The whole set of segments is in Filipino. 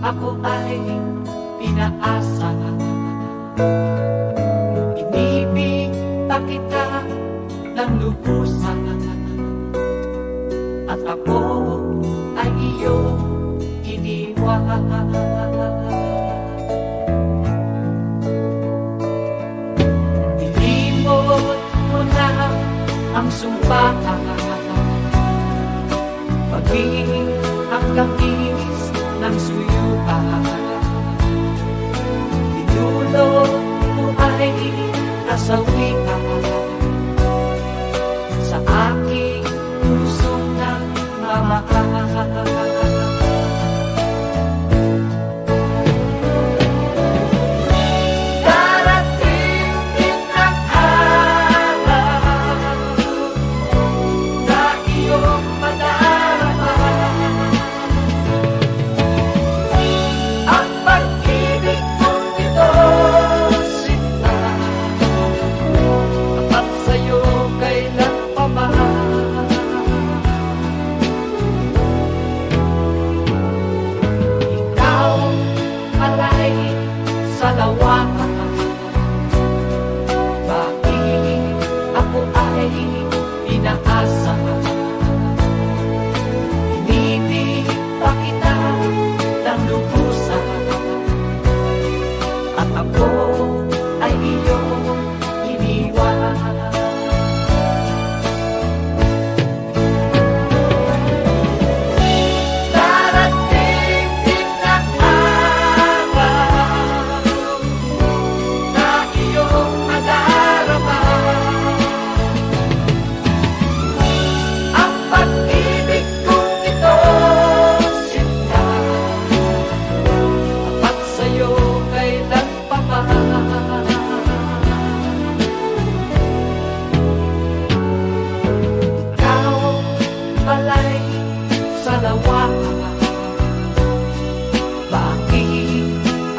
ako ay pinaasa. Inibig pa kita ng lubusan, at ako ay iyong iniwan. Nilimot mo na ang sumpaan, pagiging ang langis ng suyuan. Inulo mo ay nasawian sa aking pusong nagmamahal.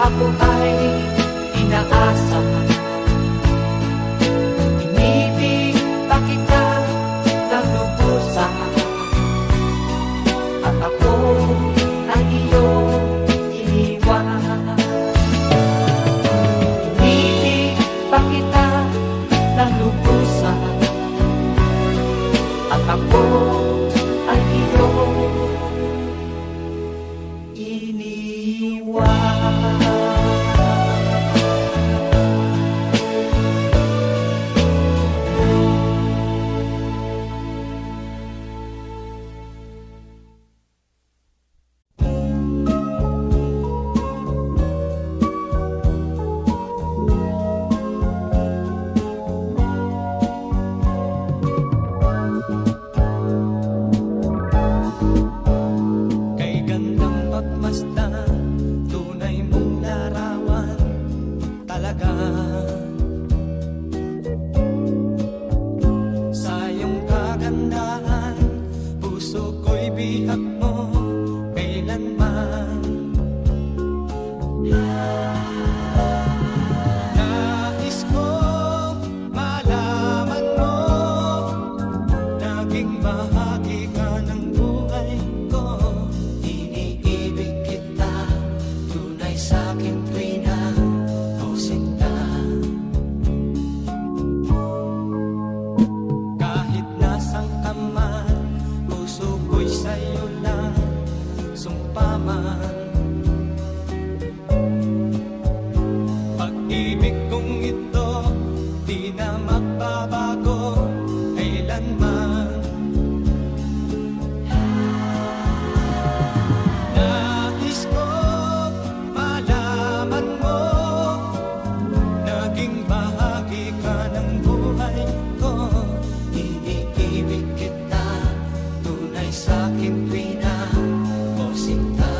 Ako ay inaasa, inibig pa kita ng lubusan, at ako ay iyong iniwan. Inibig pa kita ng lubusan, at ako ay iyong iniwan. Iniibig kita, tunay sa'king tuwina, o sinta.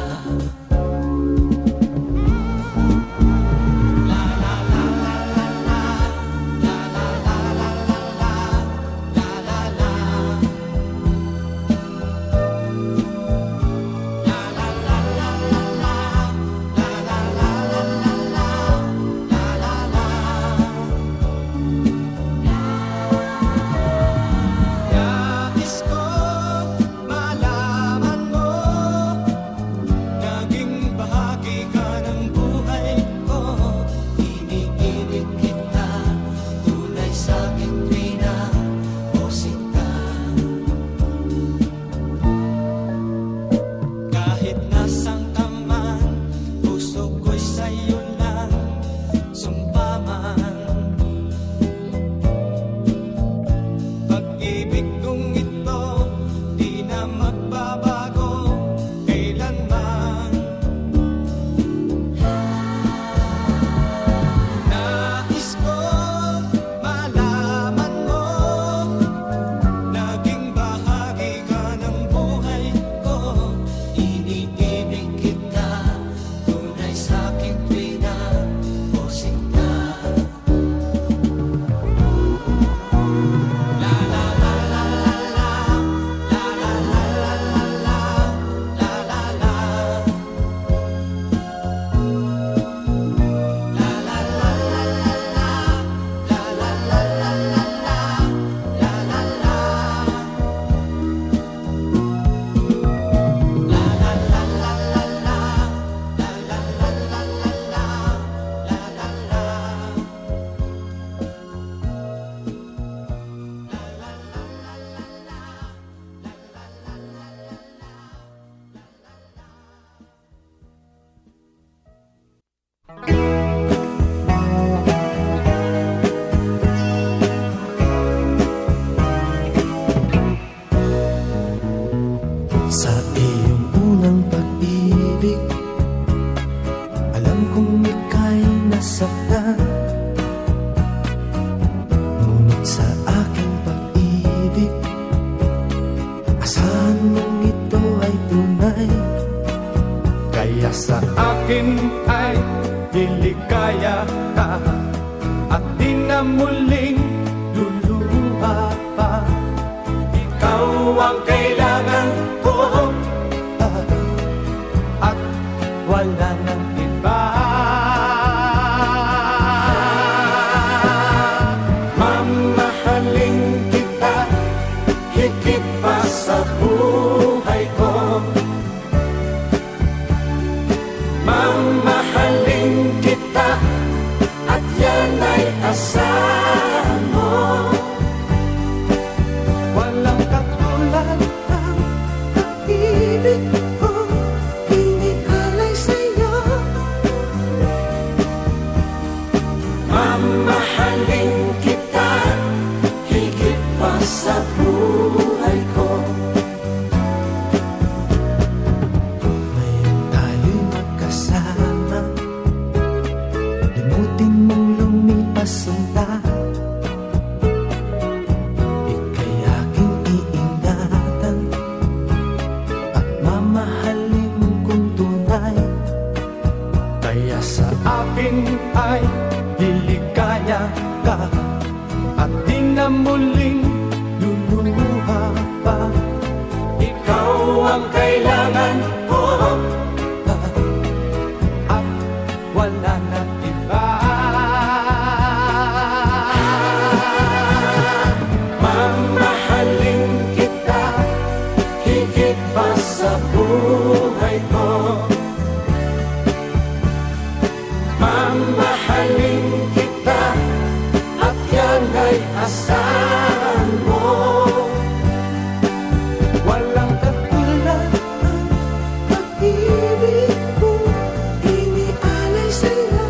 Kahit nasang ka man, puso ko'y sa'yo lang sumpaman. Pag-ibig kong ito, di na magbabago kailanman. Nais ko malaman mo, naging bahagi ka ng buhay ko. Iniibig kita, tunay sa'king tuwina o sinta. La la la la la la, la la la la la la, la la la. La la la la la la, la la la la la la, la la la. La la la la la la, la la la la la la, Sa iyong unang pag-ibig, alam kong ika'y nasaktan. Ngunit sa aking pag-ibig, asahan mong ito ay tunay. kaya sa akin ay liligaya ka at di na muling luluha pa. Ikaw ang kailangan ko at wala nang iba. Mamahalin kita higit pa sa buhay ko. Mamahalin kita at yan ay asahan mo. Walang katulad Ang pag-ibig ko, inialay sa'yo. mamahalin kita higit pa sa buhay ko. Ngayon tayo'y magkasama, limutin mong lumipas ang lahat. Ika'y aking iingatan at mamahalin kong tunay. Kaya sa akin ay liligaya ka at di na muling luluha pa. Ikaw ang kailangan ko at wala nang iba. Mamahalin kita higit pa sa buhay ko. Mamahalin kita at yan ay asahan mo. Walang katulad Ang pag-ibig ko, inialay sa'yo.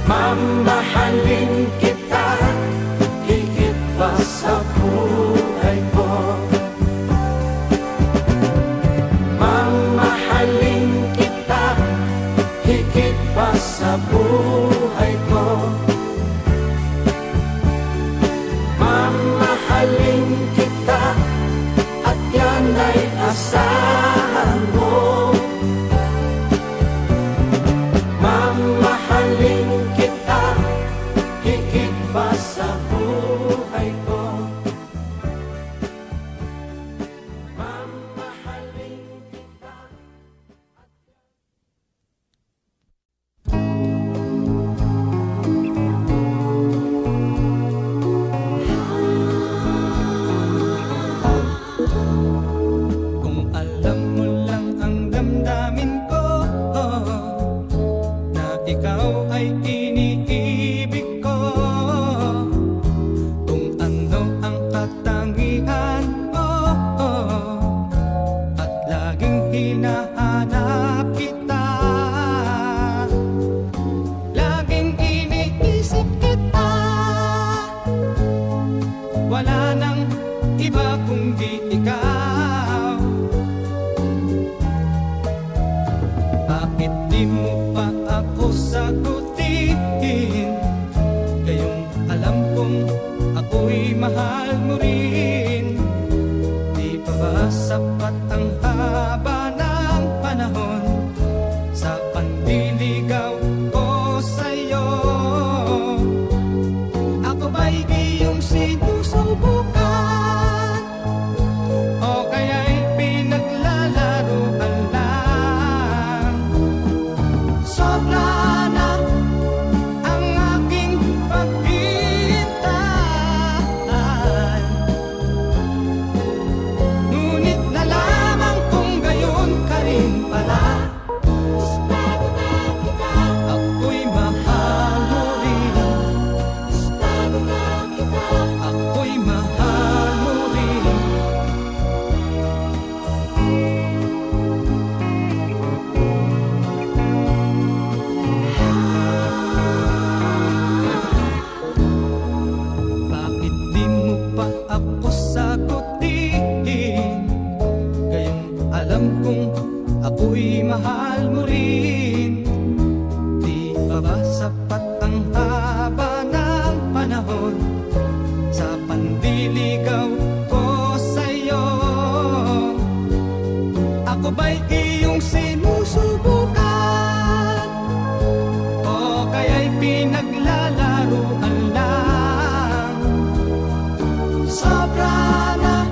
mamahalin kita higit pa sa buhay ko. Mamahalin kita higit pa sa buhay ko. Mamahalin kita at yan ay asahan mo. Mamahalin kita higit pa sa buhay ko. Mamahalin kita. Kung kundi ikaw? Bakit di mo pa ako sagutin? Gayong alam kong ako'y mahal mo rin. Di pa ba sapat ang haba ng panahon sa panliligaw ko sa'yo? Ako ba'y iyong sinusubukan? O kaya'y pinaglalaroan lang? Sobra na ang aking paghihintay, ngunit nalaman kong gayon ka rin pala. Ako'y mahal mo rin. Ako'y mahal mo rin. Bakit di mo pa ako sagutin? Gayong alam kong ako'y mahal mo rin. Di pa ba sapat ang haba ng panahon sa pandiligaw ko sa'yo? Ako ba'y iyong sinusubukan? O kaya'y pinaglalaroan lang? Sobra na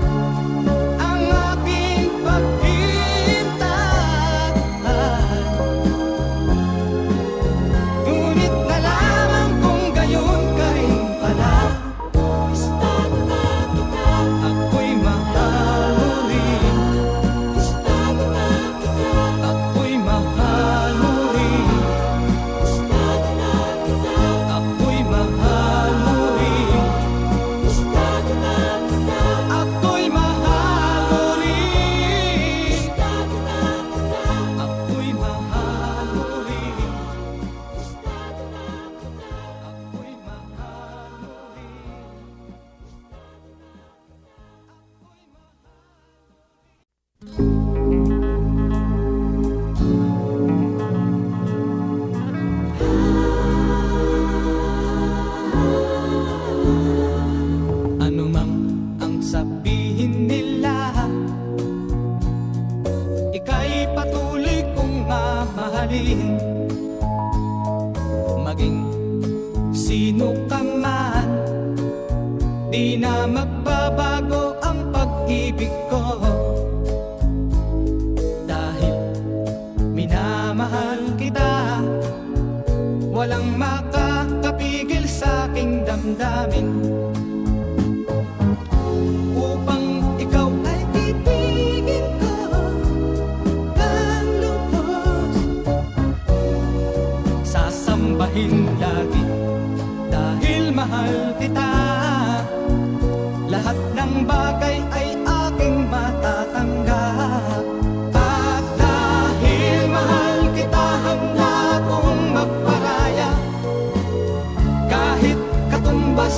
ang aking paghihintay, ngunit nalaman kong gayon ka rin pala. Ako'y mahal mo rin. Ako'y mahal mo rin. Ako'y mahal mo rin. Ako'y mahal mo rin. Ako'y mahal mo rin. Ako'y mahal mo rin. Ano mang ang sabihin nila, ika'y patuloy kong mamahalin. Maging sino ka man, di na magbabago ang pag-ibig ko. Dahil minamahal kita, walang makakapigil sa aking damdamin. Upang ikaw ay ibigin ko ng lubos, sasambahin lagi dahil mahal kita. Lahat ng bagay ay aking matatanggap. At dahil mahal kita, handa kong magparaya. Kahit katumbas,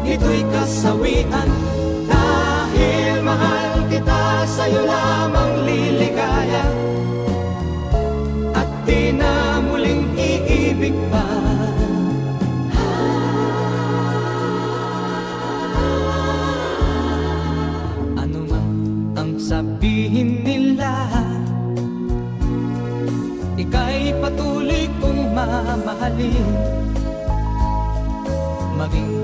nito'y kasawian. Dahil mahal kita, sa'yo lamang liligaya. At di na muling iibig pa. Ano man ang sabihin nila, ika'y patuloy kong mamahalin. Maging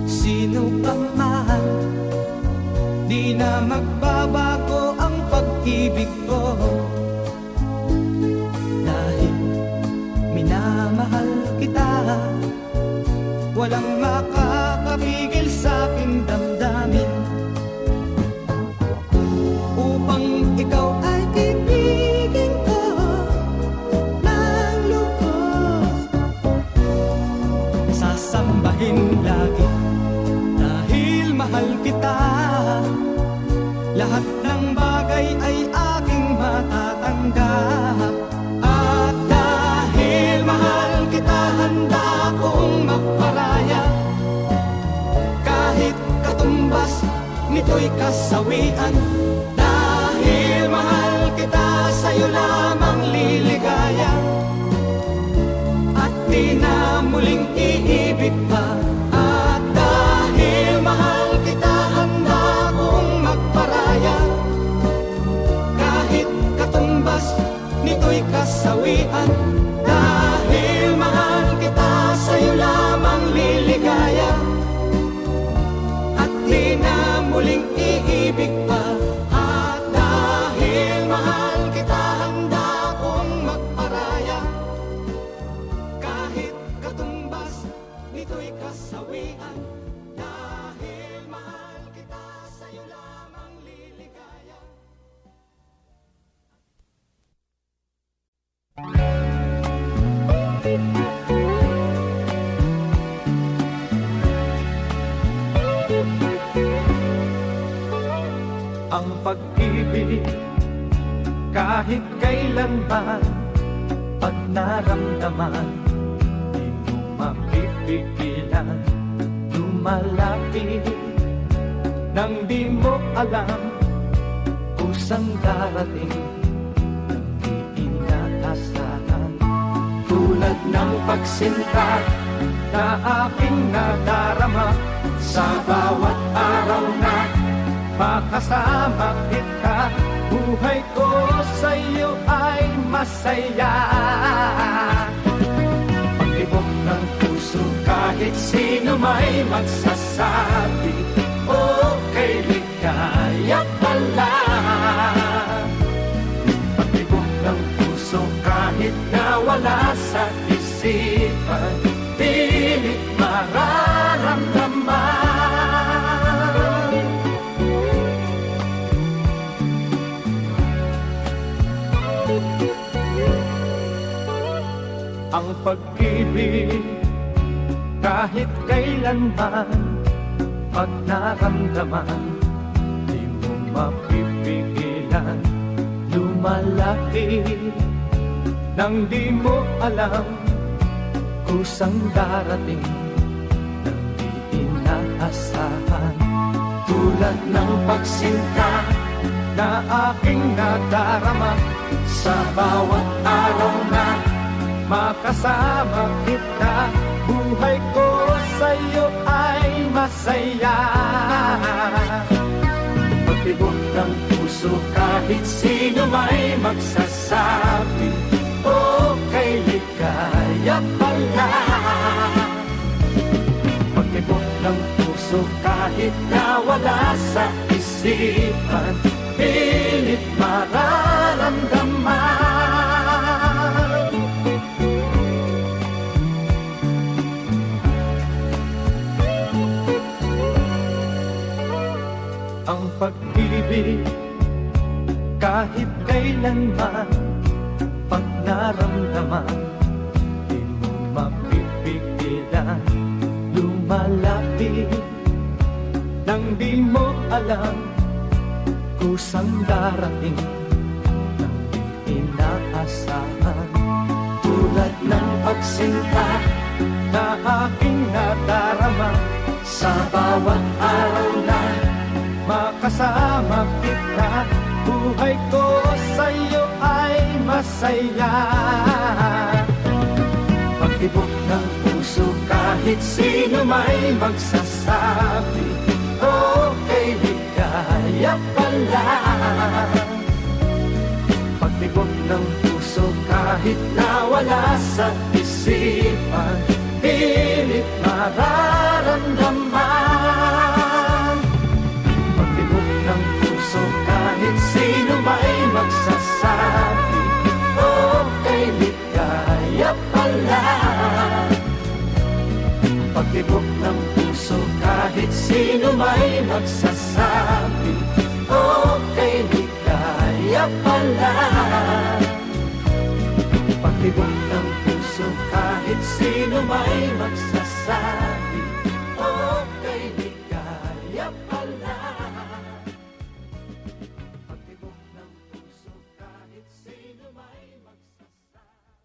sino ka man, di na magbabago ang pag-ibig ko. Dahil minamahal kita, walang makakapigil sa aking damdamin. Upang ikaw ay ibigin ko ng lubos, sasambahin lagi dahil mahal kita. Lahat ng bagay ay aking matatanggap. At dahil mahal kita, handa kong magparaya. Kahit katumbas, nito'y kasawian. Dahil mahal kita, sa'yo lamang liligaya, at di na muling iibig pa. At dahil mahal kita, handa kong magparaya, kahit katumbas nito'y kasawian. Dahil mahal kita, sa'yo lamang liligaya, at di na muling iibig pa. At dahil mahal kita, handa kong magparaya, kahit katumbas nito'y kasawian. Dahil mahal kita, sa'yo lamang liligaya. Ang pag-ibig kahit kailanman, pag naramdaman, di mo mapipigilan. Lumalapit nang di mo alam kusang darating, nang di inaasahan. Tulad ng pagsinta na aking nadarama, sa bawat araw na makasama kita, buhay ko sa'yo ay masaya. Pag-ibok ng puso, kahit sino may magsasabi, okay, ligaya pala. Pag-ibok ng puso, kahit nawala sa isipan, pilit mararamdaman. Ang pag-ibig kahit kailanman, pag naramdaman, di mo mapipigilan. Lumalapit nang di mo alam kusang darating, nang di inaasahan. Tulad ng pagsinta na aking nadarama, sa bawat araw na makasama kita, buhay ko sa'yo ay masaya. Pag-ibok ng puso, kahit sino may magsasabi, okay, ligaya pala. Pag-ibok ng puso, kahit nawala sa isipan, pilit mararamdaman. Ang pag-ibig kahit kailanman, pag naramdaman, di mo mapipigilan. Lumalapit nang di mo alam kusang darating, nang di inaasahan. Tulad ng pagsinta na aking nadarama, sa bawat araw na makasama kita, buhay ko sa'yo ay masaya. Pag-ibok ng puso, kahit sino may magsasabi, okay, ligaya pala. Pag-ibok ng puso, kahit nawala sa isipan, pilit mararamdaman. Pag-ibok ng puso, kahit sino may magsasabi, okay, ligaya pala. Pag-ibok ng puso, kahit sino may magsasabi, okay, ligaya pala. Pag-ibok ng puso, kahit sino may magsasabi, okay, ligaya pala. Pag-ibok ng puso, kahit sino may magsasabi.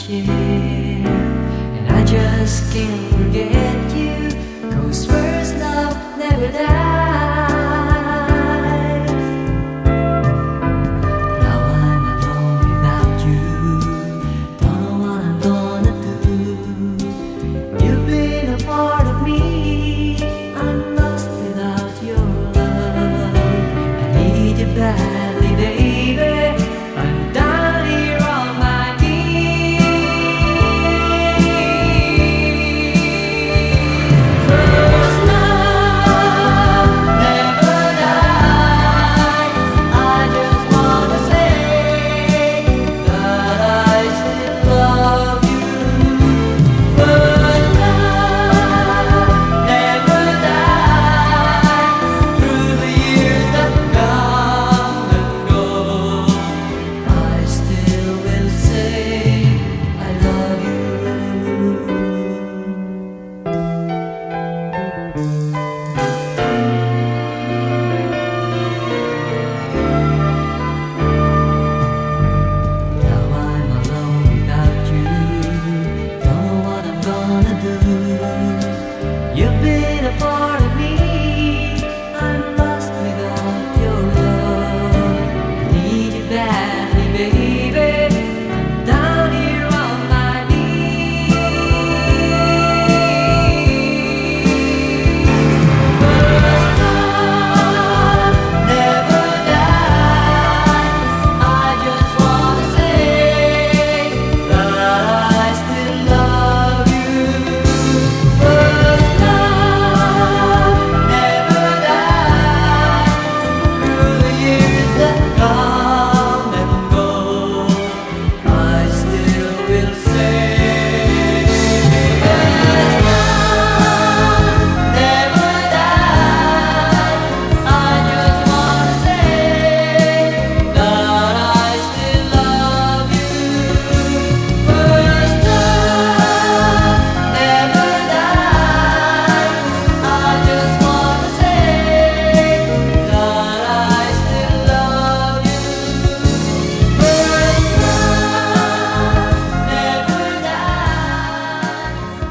share. And I just can't forget you, 'cause first love never dies. Now I'm alone without you, don't know what I'm gonna do. You've been a part of me, I'm lost without your love. I need you badly, baby, I'm down here on my knees. First love never dies. I just wanna say that I still love you. First love never dies. Through the years that come and go, I still will say I love you. Now I'm alone without you, don't know what I'm gonna do. You've been a part of me, I'm lost without your love. I need you badly, baby, I'm down here on my knees. First love never dies. I just wanna say that I still love you. First love never dies. Through the years that come and go, I still will say first love never dies. I just wanna say that I still love you. First love never dies. I just wanna say that I still love you. First love never dies.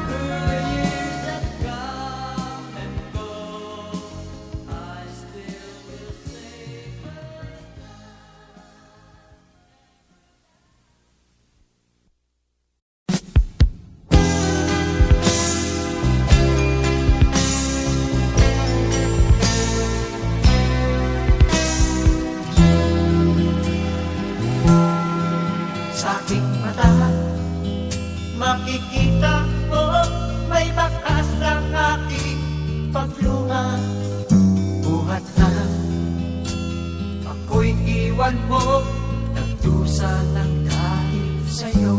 Through the years that come and go, I still will say Sa aking mata, makikita mo may bakas ng aking paglunga. Buhat na ako'y iwan mo, nagdusa ng dahil sa'yo.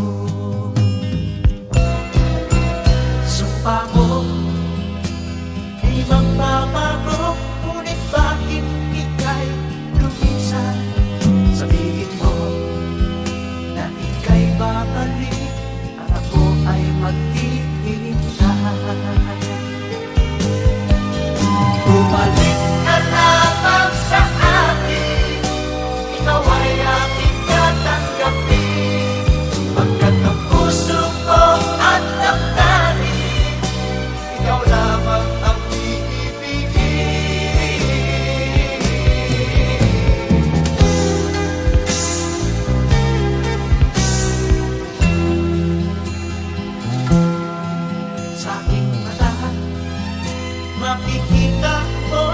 Sumpa mo ay magbabago, ngunit bakit ika'y lumisan? Sabihin mo na ika'y babalik at ako ay maghihintay. Bumalik ka lamang sa akin, ikaw ay aking tatanggapin. Pagkat ang puso ko at damdamin, ikaw lamang ang iibigin. Sa aking mata, makikita mo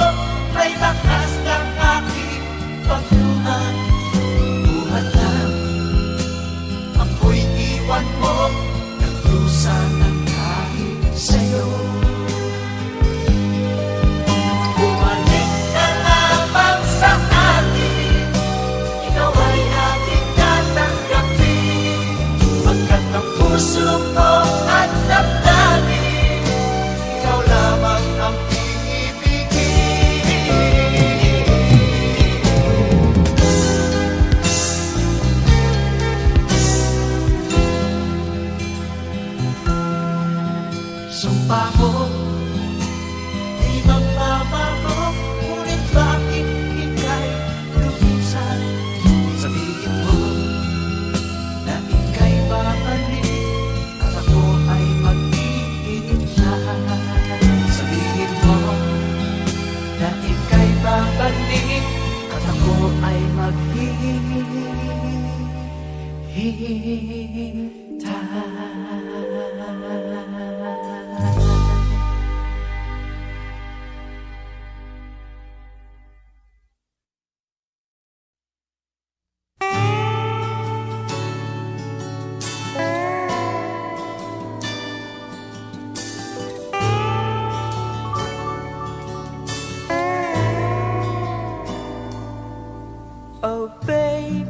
Oh babe,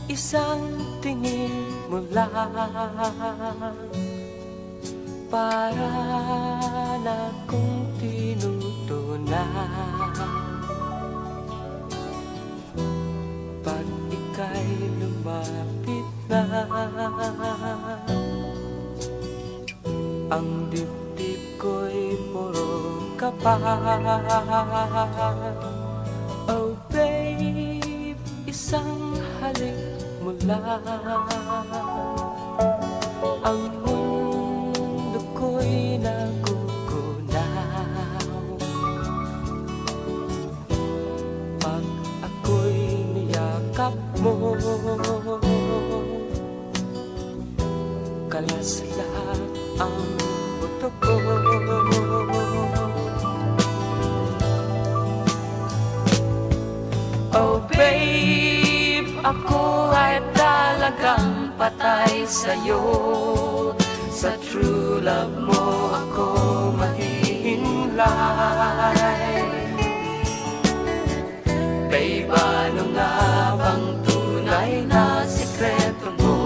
isang tingin mo lang para na kong tinutunan. Pag ika'y lumapit na, ang dibdib ko'y puro kapa. Oh babe, isang halik mo lang, ang mundo ko'y nagugunaw. Pag ako'y niyakap mo, kalas lahat ang buto ko. Oh babe, ako ay talagang patay sa'yo. Sa true love mo ako mahihinlay. Babe, ano nga bang tunay na sikreto mo?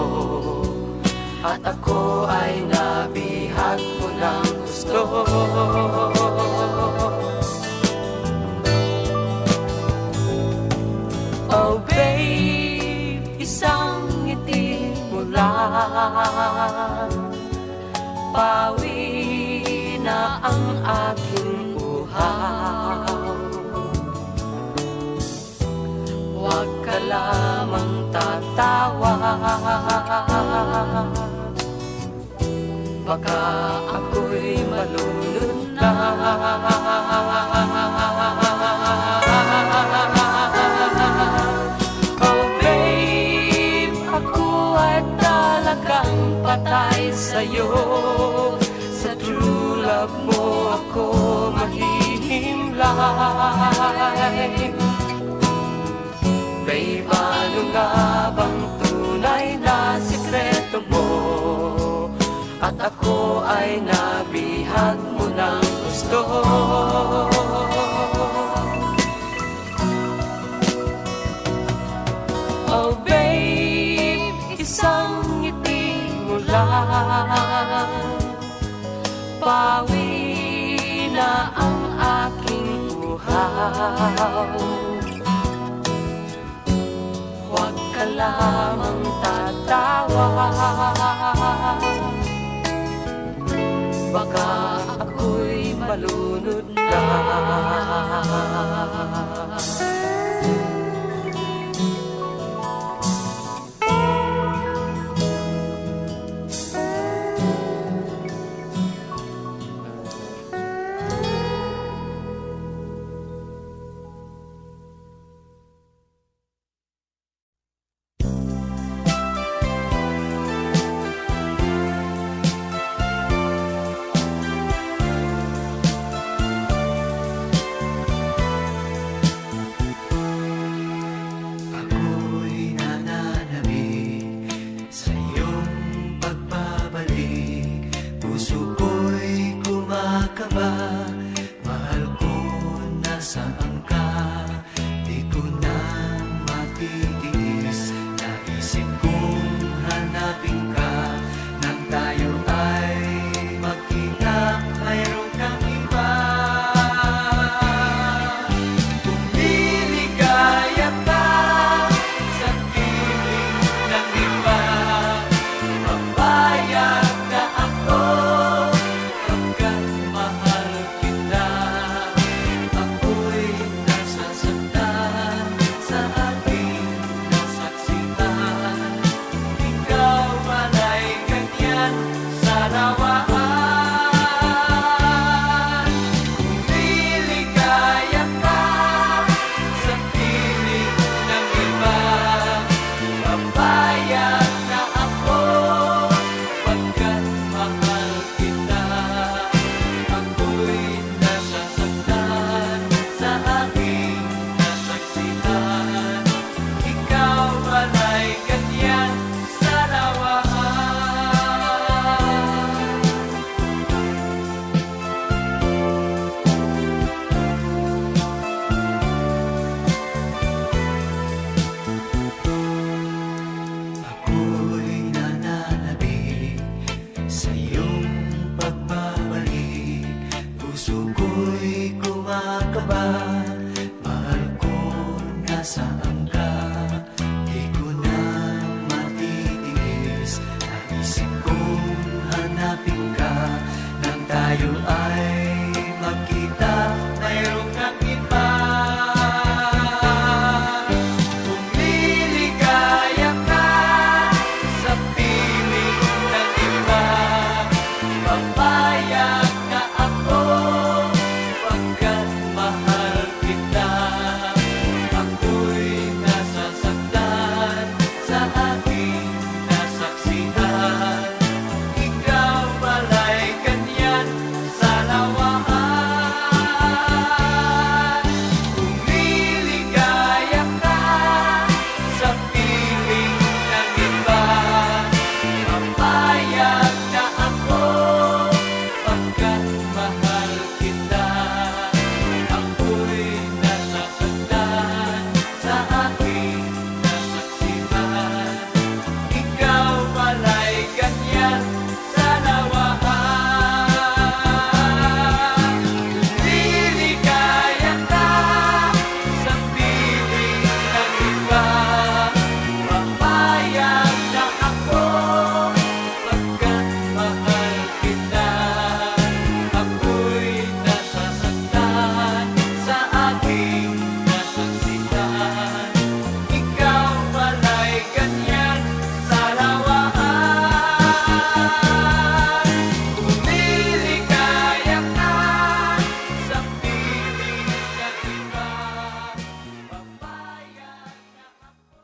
At ako ay nabihag mo ng gusto. Oh babe, isang ngiti mo lang, pawi na ang aking uhaw. Huwag ka lamang tatawa, baka ako'y malunod na. Patay sa'yo, sa true love mo ako mahihimlay. Babe, ano nga bang tunay na sikreto mo? At ako ay nabihag mo ng gusto. Oh babe, isang pawi na ang aking uhaw. Huwag ka lamang tatawa, baka ako'y malunod na. tayo ay magkita, mayroong kakiba. Kung liligaya ka sa piling ng iba, papayag na ako pagkat mahal kita. Ako'y nasasaktan sa aking nasaksihan. Ikaw bala'y ganyan sa lawaan. Kung liligaya ka sa piling ng iba, papayag na ako pagkat mahal kita. Ako'y nasasaktan sa aking nasaksihan. Ikaw bala'y ganyan sa lawaan. Liligaya ka sa piling ng iba, papayag na ako pagkat mahal kita. Ako'y nasasaktan sa aking nasaksihan. Ikaw bala'y ganyan sa lawaan. Kung liligaya ka sa piling ng iba, papayag na ako.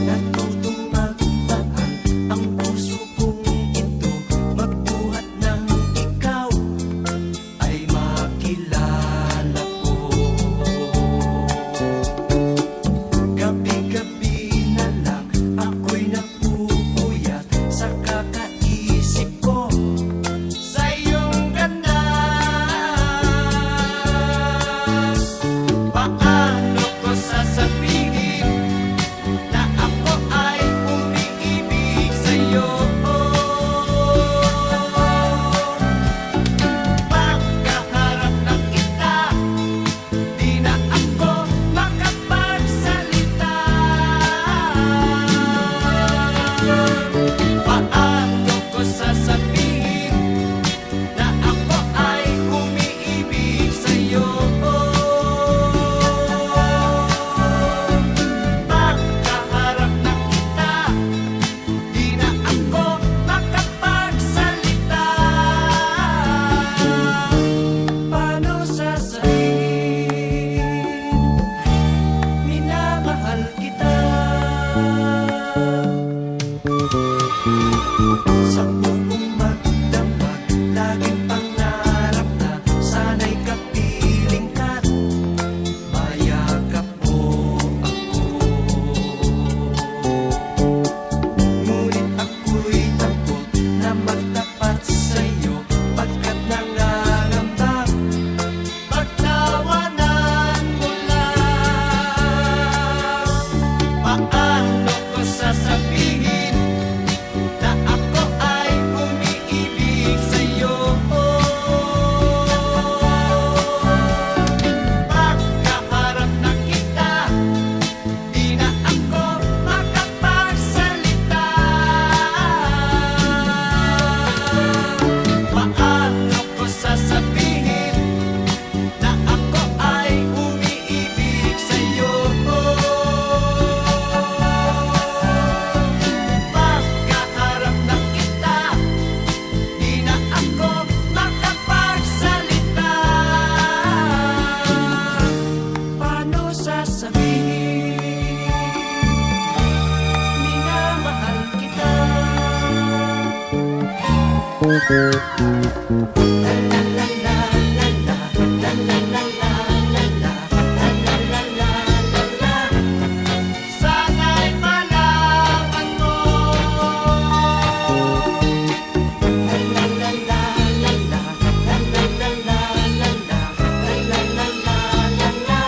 Natutong magmahal ang puso kong ito, magbuhat ng ikaw ay makilala ko. Gabi-gabi na lang ako'y napupuyat sa kakaisip ko sa iyong ganda. Paano ko sasabihin na ako ay umiibig sa'yo? Pagkaharap ng kita, di na ako makapagsalita. Paano ko sasabihin na ako ay umiibig sa'yo? Pagkaharap ng kita, di na ako makapagsalita. Paano sasabihin, minamahal kita? Sa buong magdamag, laging pangarap na sana'y kapiling ka't mayakap mo ako. Ngunit ako'y takot na magtapat sa'yo pagkat nangangamba pagtawanan mo lang. Paano ko sasabihin na ako ay umiibig sa'yo? Pagkaharap na kita, di na ako makapagsalita. Paano ko sasabihin na ako ay umiibig sa'yo? Pagkaharap na kita, di na ako makapagsalita. Paano sasabihin, minamahal kita? La la la la la la, la la la la la la, la la la la la la. Sana'y malaman mo. La la la la la la, la la la la la la, la la la la la la.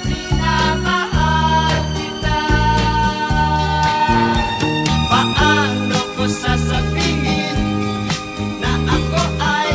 Minamahal kita. Paano ko sasabihin na ako ay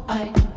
I